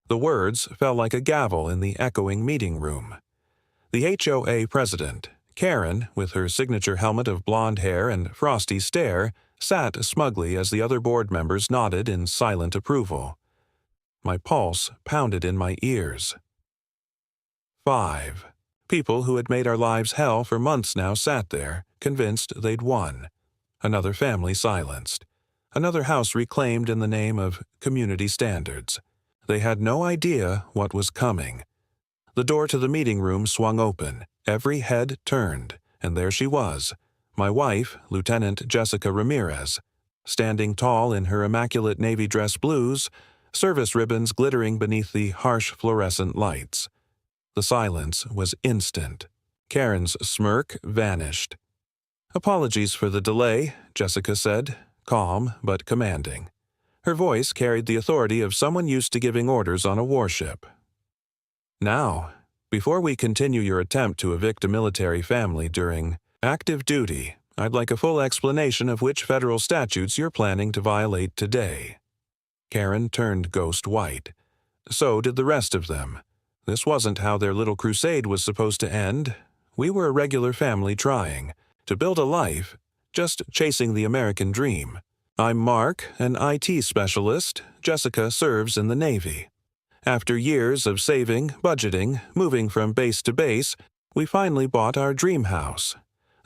The words fell like a gavel in the echoing meeting room. The HOA president, Karen, with her signature helmet of blonde hair and frosty stare, sat smugly as the other board members nodded in silent approval. My pulse pounded in my ears. 5. People who had made our lives hell for months now sat there, convinced they'd won. Another family silenced. Another house reclaimed in the name of community standards. They had no idea what was coming. The door to the meeting room swung open. Every head turned, and there she was, my wife, Lieutenant Jessica Ramirez, standing tall in her immaculate navy dress blues, service ribbons glittering beneath the harsh fluorescent lights. The silence was instant. Karen's smirk vanished. "Apologies for the delay," Jessica said, calm but commanding. Her voice carried the authority of someone used to giving orders on a warship. "Now, before we continue your attempt to evict a military family during active duty, I'd like a full explanation of which federal statutes you're planning to violate today." Karen turned ghost white. So did the rest of them. This wasn't how their little crusade was supposed to end. We were a regular family trying to build a life, just chasing the American dream. I'm Mark, an IT specialist. Jessica serves in the Navy. After years of saving, budgeting, moving from base to base, we finally bought our dream house,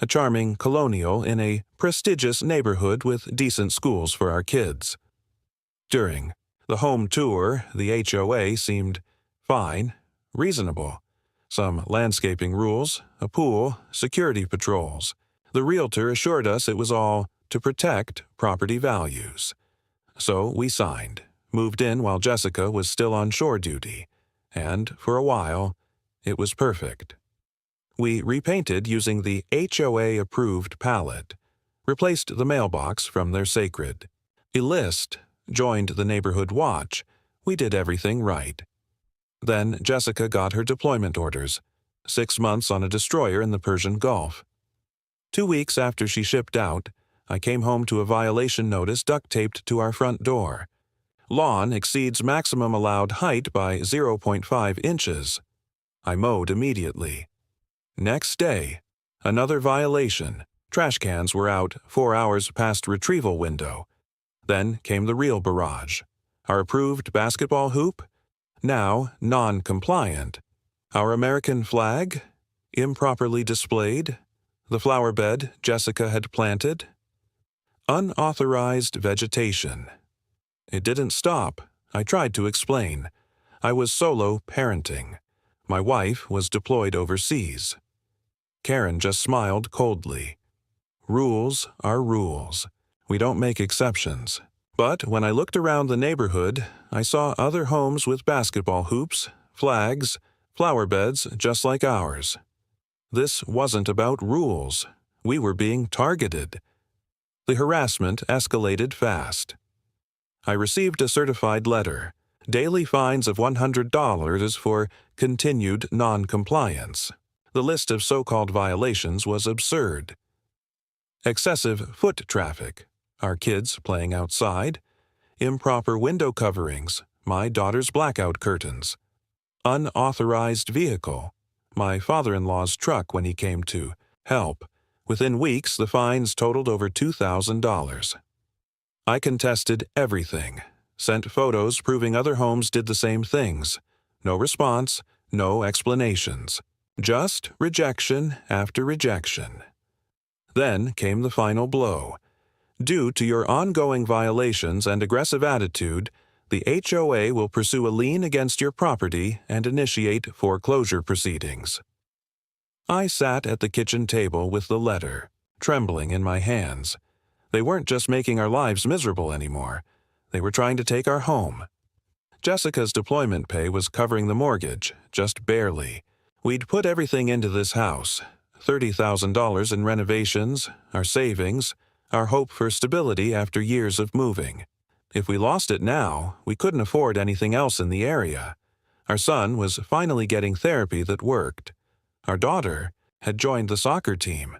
a charming colonial in a prestigious neighborhood with decent schools for our kids. During the home tour, the HOA seemed fine, reasonable. Some landscaping rules, a pool, security patrols. The realtor assured us it was all to protect property values. So we signed, moved in while Jessica was still on shore duty, and, for a while, it was perfect. We repainted using the HOA-approved palette, replaced the mailbox from their sacred. Elist joined the neighborhood watch. We did everything right. Then Jessica got her deployment orders, 6 months on a destroyer in the Persian Gulf. 2 weeks after she shipped out, I came home to a violation notice duct-taped to our front door. Lawn exceeds maximum allowed height by 0.5 inches. I mowed immediately. Next day, another violation. Trash cans were out 4 hours past retrieval window. Then came the real barrage. Our approved basketball hoop, now non-compliant. Our American flag, improperly displayed. The flower bed Jessica had planted. Unauthorized vegetation. It didn't stop. I tried to explain. I was solo parenting. My wife was deployed overseas. Karen just smiled coldly. Rules are rules. We don't make exceptions. But when I looked around the neighborhood, I saw other homes with basketball hoops, flags, flower beds just like ours. This wasn't about rules. We were being targeted. The harassment escalated fast. I received a certified letter. Daily fines of $100 for continued non-compliance. The list of so-called violations was absurd. Excessive foot traffic. Our kids playing outside. Improper window coverings. My daughter's blackout curtains. Unauthorized vehicle. My father-in-law's truck when he came to help. Within weeks, the fines totaled over $2,000. I contested everything. Sent photos proving other homes did the same things. No response, no explanations. Just rejection after rejection. Then came the final blow. Due to your ongoing violations and aggressive attitude, the HOA will pursue a lien against your property and initiate foreclosure proceedings. I sat at the kitchen table with the letter, trembling in my hands. They weren't just making our lives miserable anymore. They were trying to take our home. Jessica's deployment pay was covering the mortgage, just barely. We'd put everything into this house, $30,000 in renovations, our savings, our hope for stability after years of moving. If we lost it now, we couldn't afford anything else in the area. Our son was finally getting therapy that worked. Our daughter had joined the soccer team.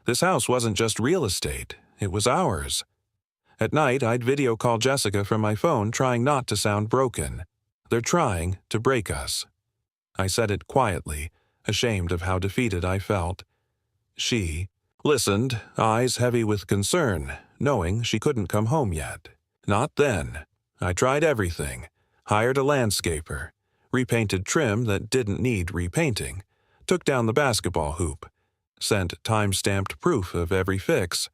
This house wasn't just real estate, it was ours. At night, I'd video call Jessica from my phone trying not to sound broken. They're trying to break us." I said it quietly, ashamed of how defeated I felt. She listened, eyes heavy with concern, knowing she couldn't come home yet. Not then. I tried everything. Hired a landscaper. Repainted trim that didn't need repainting. Took down the basketball hoop. Sent time-stamped proof of every fix.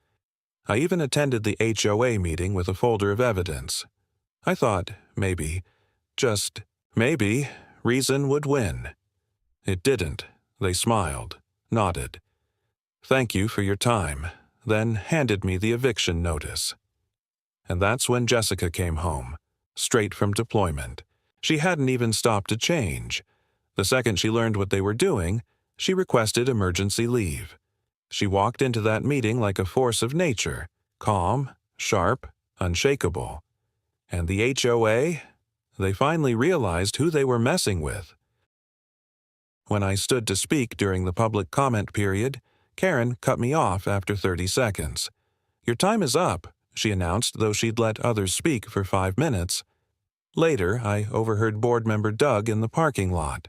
I even attended the HOA meeting with a folder of evidence. I thought maybe, just maybe, reason would win. It didn't. They smiled, nodded. "Thank you for your time," then handed me the eviction notice. And that's when Jessica came home, straight from deployment. She hadn't even stopped to change. The second she learned what they were doing, she requested emergency leave. She walked into that meeting like a force of nature, calm, sharp, unshakable. And the HOA? They finally realized who they were messing with. When I stood to speak during the public comment period, Karen cut me off after 30 seconds. "Your time is up," she announced, though she'd let others speak for 5 minutes. Later, I overheard board member Doug in the parking lot.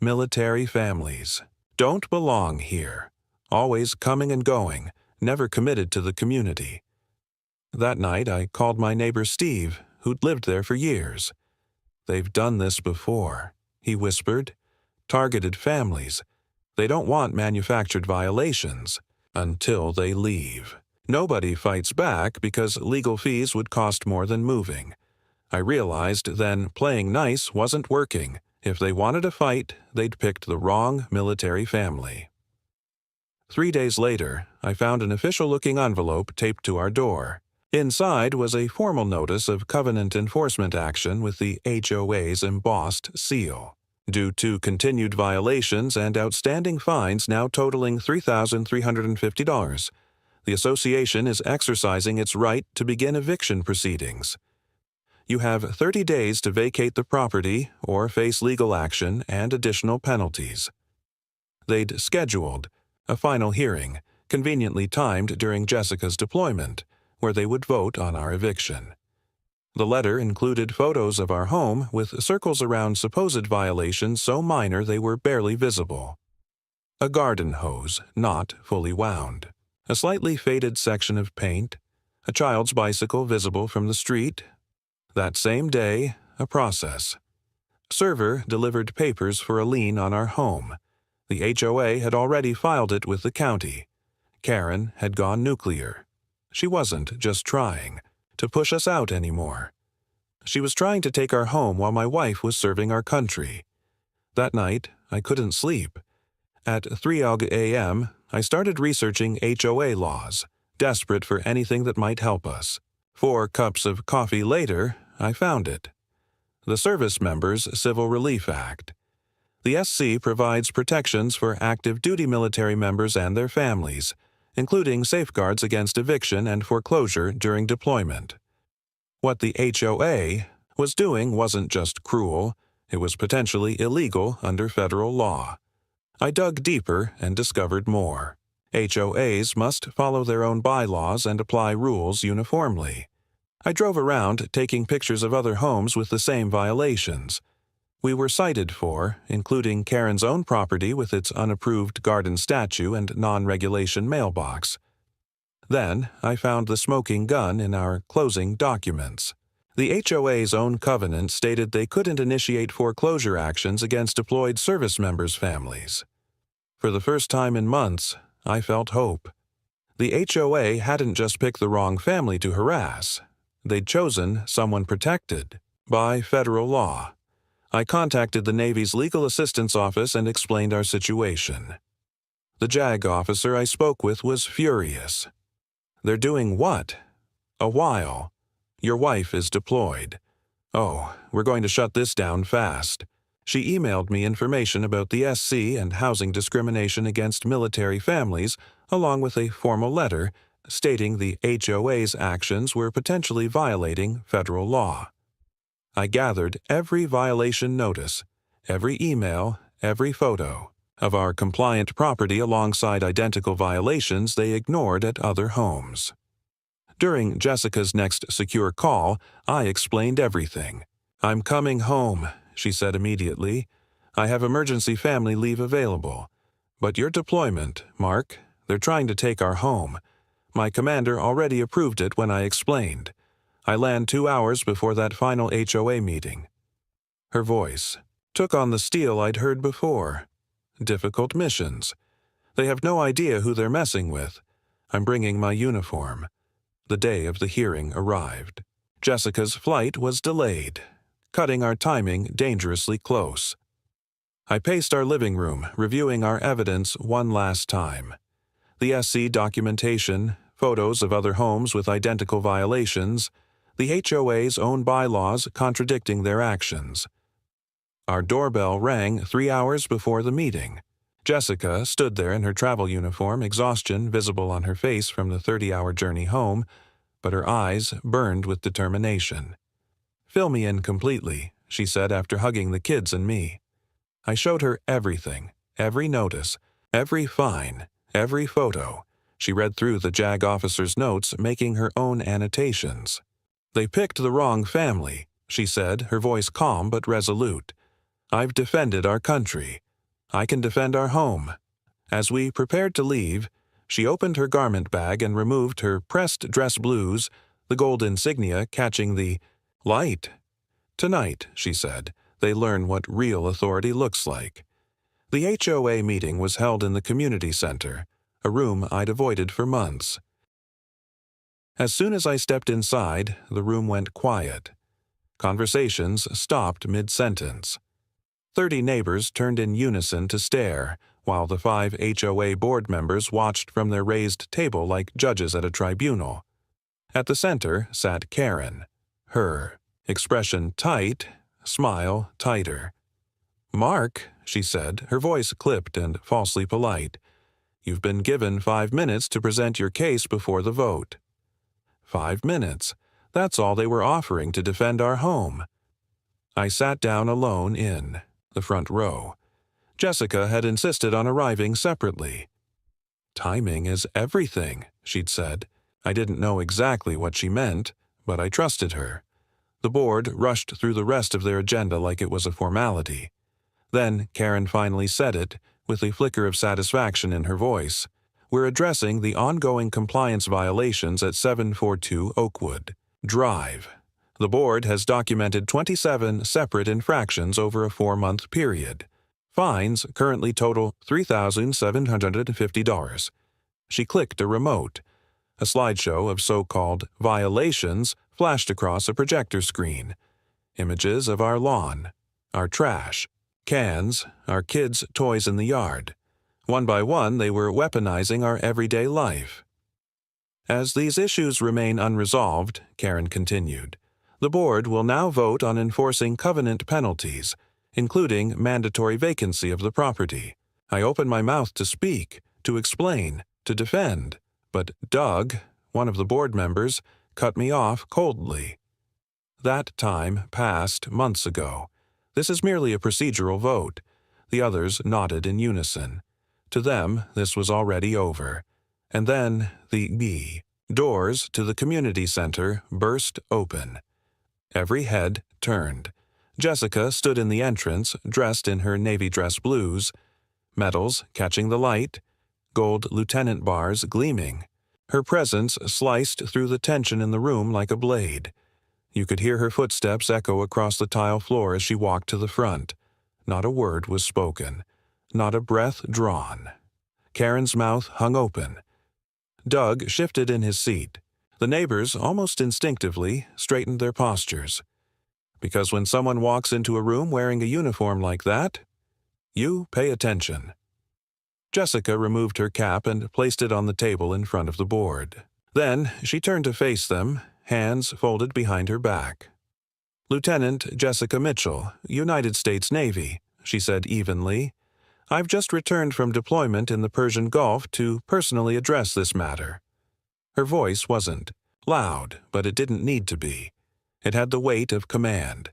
Military families don't belong here. Always coming and going, never committed to the community. That night, I called my neighbor Steve, who'd lived there for years. "They've done this before," he whispered. "Targeted families. They don't want manufactured violations until they leave. Nobody fights back because legal fees would cost more than moving." I realized then playing nice wasn't working. If they wanted a fight, they'd picked the wrong military family. 3 days later, I found an official-looking envelope taped to our door. Inside was a formal notice of covenant enforcement action with the HOA's embossed seal. Due to continued violations and outstanding fines now totaling $3,350, the association is exercising its right to begin eviction proceedings. You have 30 days to vacate the property or face legal action and additional penalties. They'd scheduled a final hearing, conveniently timed during Jessica's deployment, where they would vote on our eviction. The letter included photos of our home with circles around supposed violations so minor they were barely visible. A garden hose not fully wound. A slightly faded section of paint. A child's bicycle visible from the street. That same day, a process. Server delivered papers for a lien on our home. The HOA had already filed it with the county. Karen had gone nuclear. She wasn't just trying to push us out anymore. She was trying to take our home while my wife was serving our country. That night, I couldn't sleep. At 3 a.m., I started researching HOA laws, desperate for anything that might help us. 4 cups of coffee later, I found it. The Service Members Civil Relief Act. The SC provides protections for active duty military members and their families, including safeguards against eviction and foreclosure during deployment. What the HOA was doing wasn't just cruel, it was potentially illegal under federal law. I dug deeper and discovered more. HOAs must follow their own bylaws and apply rules uniformly. I drove around taking pictures of other homes with the same violations. We were cited for, including Karen's own property with its unapproved garden statue and non-regulation mailbox. Then, I found the smoking gun in our closing documents. The HOA's own covenant stated they couldn't initiate foreclosure actions against deployed service members' families. For the first time in months, I felt hope. The HOA hadn't just picked the wrong family to harass. They'd chosen someone protected by federal law. I contacted the Navy's Legal Assistance Office and explained our situation. The JAG officer I spoke with was furious. "They're doing what?" "A while. Your wife is deployed." "Oh, we're going to shut this down fast." She emailed me information about the SC and housing discrimination against military families, along with a formal letter stating the HOA's actions were potentially violating federal law. I gathered every violation notice, every email, every photo of our compliant property alongside identical violations they ignored at other homes. During Jessica's next secure call, I explained everything. "I'm coming home," she said immediately. "I have emergency family leave available. But your deployment, Mark, they're trying to take our home. My commander already approved it when I explained. I land 2 hours before that final HOA meeting." Her voice took on the steel I'd heard before. Difficult missions. They have no idea who they're messing with. I'm bringing my uniform. The day of the hearing arrived. Jessica's flight was delayed, cutting our timing dangerously close. I paced our living room, reviewing our evidence one last time. The SC documentation, photos of other homes with identical violations, the HOA's own bylaws contradicting their actions. Our doorbell rang 3 hours before the meeting. Jessica stood there in her travel uniform, exhaustion visible on her face from the 30-hour journey home, but her eyes burned with determination. "Fill me in completely," she said after hugging the kids and me. I showed her everything, every notice, every fine, every photo. She read through the JAG officer's notes, making her own annotations. "They picked the wrong family," she said, her voice calm but resolute. "I've defended our country. I can defend our home." As we prepared to leave, she opened her garment bag and removed her pressed dress blues, the gold insignia catching the light. "Tonight," she said, "they learn what real authority looks like." The HOA meeting was held in the community center, a room I'd avoided for months. As soon as I stepped inside, the room went quiet. Conversations stopped mid-sentence. 30 neighbors turned in unison to stare, while the 5 HOA board members watched from their raised table like judges at a tribunal. At the center sat Karen, her expression tight, smile tighter. "Mark," she said, her voice clipped and falsely polite, "you've been given 5 minutes to present your case before the vote." 5 minutes. That's all they were offering to defend our home. I sat down alone in the front row. Jessica had insisted on arriving separately. "Timing is everything," she'd said. I didn't know exactly what she meant, but I trusted her. The board rushed through the rest of their agenda like it was a formality. Then Karen finally said it, with a flicker of satisfaction in her voice. "We're addressing the ongoing compliance violations at 742 Oakwood Drive. The board has documented 27 separate infractions over a 4-month period. Fines currently total $3,750. She clicked a remote. A slideshow of so-called violations flashed across a projector screen. Images of our lawn, our trash, cans, our kids' toys in the yard. One by one, they were weaponizing our everyday life. "As these issues remain unresolved," Karen continued, "the board will now vote on enforcing covenant penalties, including mandatory vacancy of the property." I opened my mouth to speak, to explain, to defend, but Doug, one of the board members, cut me off coldly. "That time passed months ago. This is merely a procedural vote." The others nodded in unison. To them, this was already over. And then the doors to the community center burst open. Every head turned. Jessica stood in the entrance, dressed in her navy dress blues, medals catching the light, gold lieutenant bars gleaming. Her presence sliced through the tension in the room like a blade. You could hear her footsteps echo across the tile floor as she walked to the front. Not a word was spoken, not a breath drawn. Karen's mouth hung open. Doug shifted in his seat. The neighbors, almost instinctively, straightened their postures. Because when someone walks into a room wearing a uniform like that, you pay attention. Jessica removed her cap and placed it on the table in front of the board. Then she turned to face them, hands folded behind her back. "Lieutenant Jessica Mitchell, United States Navy," she said evenly. "I've just returned from deployment in the Persian Gulf to personally address this matter." Her voice wasn't loud, but it didn't need to be. It had the weight of command.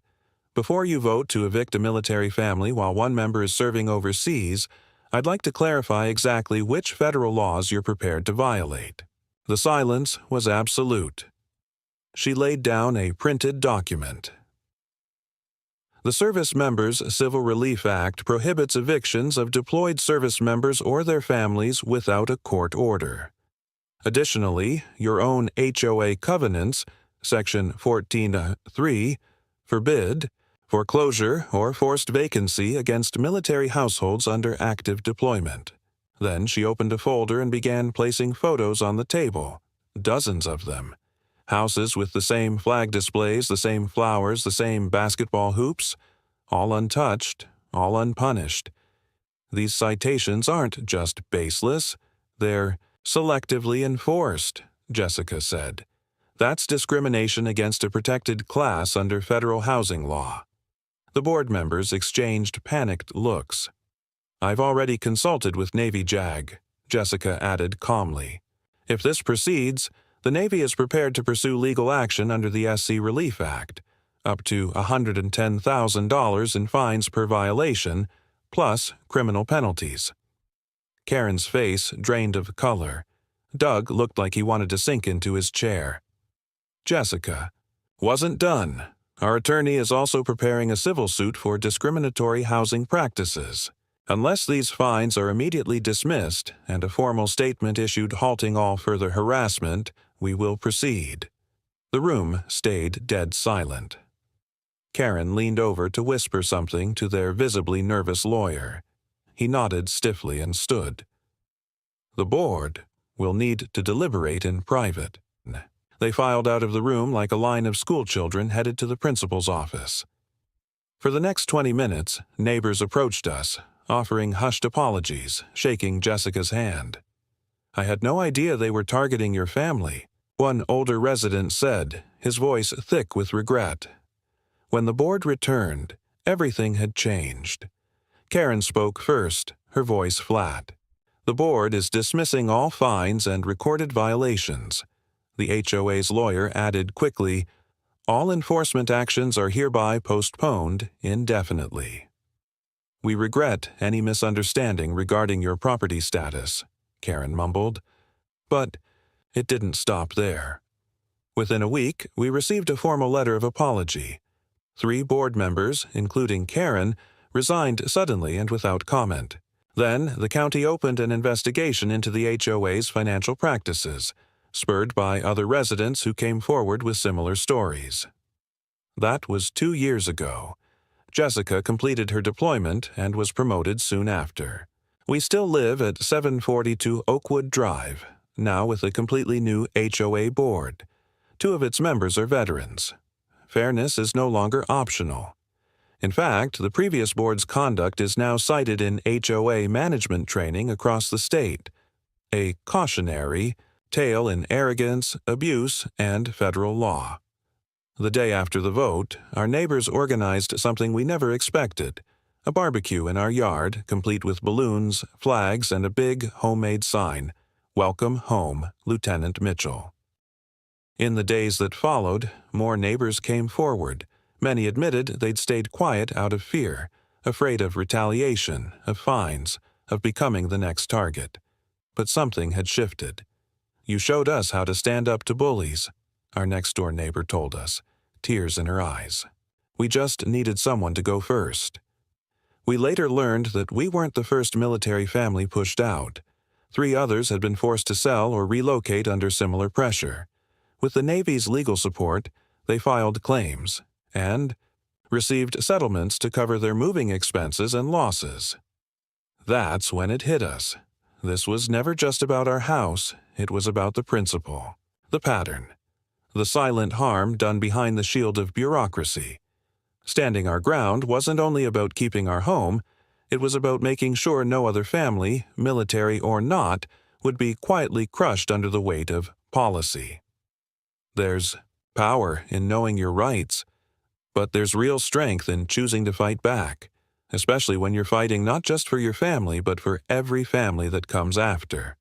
"Before you vote to evict a military family while one member is serving overseas, I'd like to clarify exactly which federal laws you're prepared to violate." The silence was absolute. She laid down a printed document. The Service Members Civil Relief Act prohibits evictions of deployed service members or their families without a court order. Additionally, your own HOA covenants, Section 14.3, forbid foreclosure or forced vacancy against military households under active deployment. Then she opened a folder and began placing photos on the table, dozens of them. Houses with the same flag displays, the same flowers, the same basketball hoops, all untouched, all unpunished. These citations aren't just baseless, they're selectively enforced, Jessica said. That's discrimination against a protected class under federal housing law. The board members exchanged panicked looks. I've already consulted with Navy JAG, Jessica added calmly. If this proceeds, the Navy is prepared to pursue legal action under the SC Relief Act, up to $110,000 in fines per violation, plus criminal penalties. Karen's face drained of color. Doug looked like he wanted to sink into his chair. Jessica, wasn't done. Our attorney is also preparing a civil suit for discriminatory housing practices. Unless these fines are immediately dismissed and a formal statement issued halting all further harassment, we will proceed. The room stayed dead silent. Karen leaned over to whisper something to their visibly nervous lawyer. He nodded stiffly and stood. The board will need to deliberate in private. They filed out of the room like a line of schoolchildren headed to the principal's office. For the next 20 minutes, neighbors approached us, offering hushed apologies, shaking Jessica's hand. I had no idea they were targeting your family, one older resident said, his voice thick with regret. When the board returned, everything had changed. Karen spoke first, her voice flat. The board is dismissing all fines and recorded violations. The HOA's lawyer added quickly, all enforcement actions are hereby postponed indefinitely. We regret any misunderstanding regarding your property status, Karen mumbled. But it didn't stop there. Within a week, we received a formal letter of apology. 3 board members, including Karen, resigned suddenly and without comment. Then, the county opened an investigation into the HOA's financial practices, spurred by other residents who came forward with similar stories. That was 2 years ago. Jessica completed her deployment and was promoted soon after. We still live at 742 Oakwood Drive, now with a completely new HOA board. 2 of its members are veterans. Fairness is no longer optional. In fact, the previous board's conduct is now cited in HOA management training across the state, a cautionary tale in arrogance, abuse, and federal law. The day after the vote, our neighbors organized something we never expected, a barbecue in our yard, complete with balloons, flags, and a big homemade sign, "Welcome Home, Lieutenant Mitchell." In the days that followed, more neighbors came forward. Many admitted they'd stayed quiet out of fear, afraid of retaliation, of fines, of becoming the next target. But something had shifted. You showed us how to stand up to bullies, our next-door neighbor told us, tears in her eyes. We just needed someone to go first. We later learned that we weren't the first military family pushed out. 3 others had been forced to sell or relocate under similar pressure. With the Navy's legal support, they filed claims and received settlements to cover their moving expenses and losses. That's when it hit us. This was never just about our house, it was about the principle, the pattern, the silent harm done behind the shield of bureaucracy. Standing our ground wasn't only about keeping our home, it was about making sure no other family, military or not, would be quietly crushed under the weight of policy. There's power in knowing your rights, but there's real strength in choosing to fight back, especially when you're fighting not just for your family but for every family that comes after.